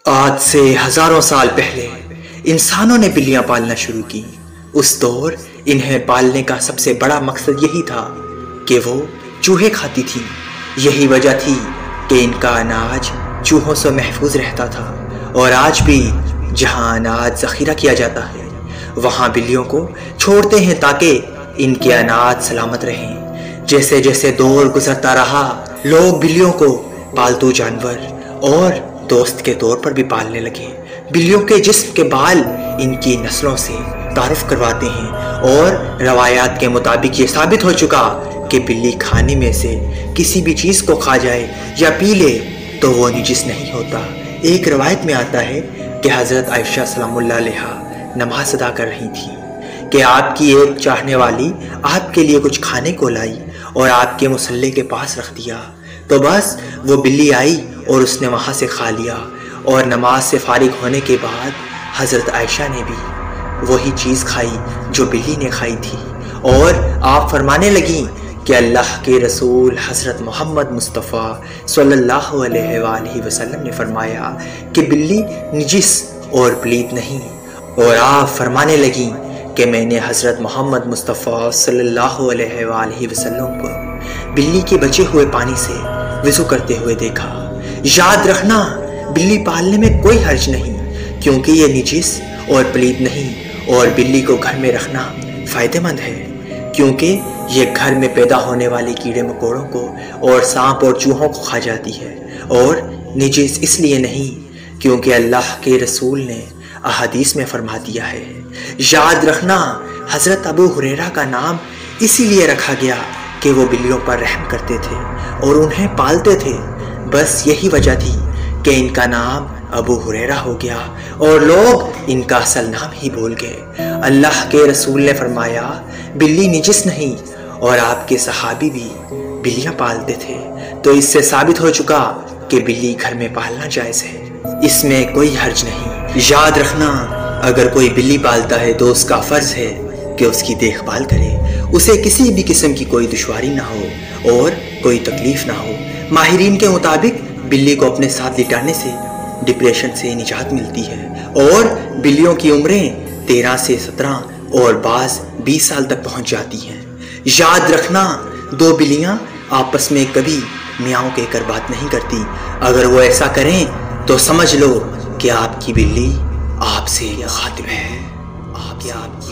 آج سے ہزاروں سال پہلے انسانوں نے بلیاں پالنا شروع کی۔ اس دور انہیں پالنے کا سب سے بڑا مقصد یہی تھا کہ وہ چوہے کھاتی تھی۔ یہی وجہ تھی کہ ان کا اناج چوہوں سے محفوظ رہتا تھا، اور آج بھی جہاں اناج ذخیرہ کیا جاتا ہے وہاں بلیوں کو چھوڑتے ہیں تاکہ ان کے اناج سلامت رہیں۔ جیسے جیسے دور گزرتا رہا، لوگ بلیوں کو پالتو جانور اور دوست کے طور پر بھی پالنے لگے۔ بلیوں کے جسم کے بال ان کی نسلوں سے تعارف کرواتے ہیں، اور روایات کے مطابق یہ ثابت ہو چکا کہ بلی کھانے میں سے کسی بھی چیز کو کھا جائے یا پی لے تو وہ نجس نہیں ہوتا۔ ایک روایت میں آتا ہے کہ حضرت عائشہ سلام اللہ علیہا نماز ادا کر رہی تھی کہ آپ کی ایک چاہنے والی آپ کے لیے کچھ کھانے کو لائی اور آپ کے مصلے کے پاس رکھ دیا، تو بس وہ بلی آئی اور اس نے وہاں سے کھا لیا، اور نماز سے فارغ ہونے کے بعد حضرت عائشہ نے بھی وہی چیز کھائی جو بلی نے کھائی تھی، اور آپ فرمانے لگیں کہ اللہ کے رسول حضرت محمد مصطفیٰ صلی اللہ علیہ وآلہ وسلم نے فرمایا کہ بلی نجس اور پلید نہیں، اور آپ فرمانے لگیں کہ میں نے حضرت محمد مصطفیٰ صلی اللہ علیہ وآلہ وسلم کو بلی کے بچے ہوئے پانی سے وضو کرتے ہوئے دیکھا۔ یاد رکھنا، بلی پالنے میں کوئی حرج نہیں، کیونکہ یہ نجس اور پلید نہیں، اور بلی کو گھر میں رکھنا فائدہ مند ہے، کیونکہ یہ گھر میں پیدا ہونے والے کیڑے مکوڑوں کو اور سانپ اور چوہوں کو کھا جاتی ہے، اور نجس اس لیے نہیں کیونکہ اللہ کے رسول نے احادیث میں فرما دیا ہے۔ یاد رکھنا، حضرت ابو ہریرہ کا نام اسی لیے رکھا گیا کہ وہ بلیوں پر رحم کرتے تھے اور انہیں پالتے تھے، بس یہی وجہ تھی کہ ان کا نام ابو ہریرہ ہو گیا اور لوگ ان کا اصل نام ہی بھول گئے۔ اللہ کے رسول نے فرمایا بلی نجس نہیں، اور آپ کے صحابی بھی بلیاں پالتے تھے، تو اس سے ثابت ہو چکا کہ بلی گھر میں پالنا جائز ہے، اس میں کوئی حرج نہیں۔ یاد رکھنا، اگر کوئی بلی پالتا ہے تو اس کا فرض ہے کہ اس کی دیکھ بھال کرے، اسے کسی بھی قسم کی کوئی دشواری نہ ہو اور کوئی تکلیف نہ ہو۔ ماہرین کے مطابق بلی کو اپنے ساتھ لٹانے سے ڈپریشن سے نجات ملتی ہے، اور بلیوں کی عمریں 13 سے 17 اور بعض 20 سال تک پہنچ جاتی ہیں۔ یاد رکھنا، دو بلیاں آپس میں کبھی میاؤں کہہ کر بات نہیں کرتی، اگر وہ ایسا کریں تو سمجھ لو کہ آپ کی بلی آپ سے خاطر ہے۔ آپ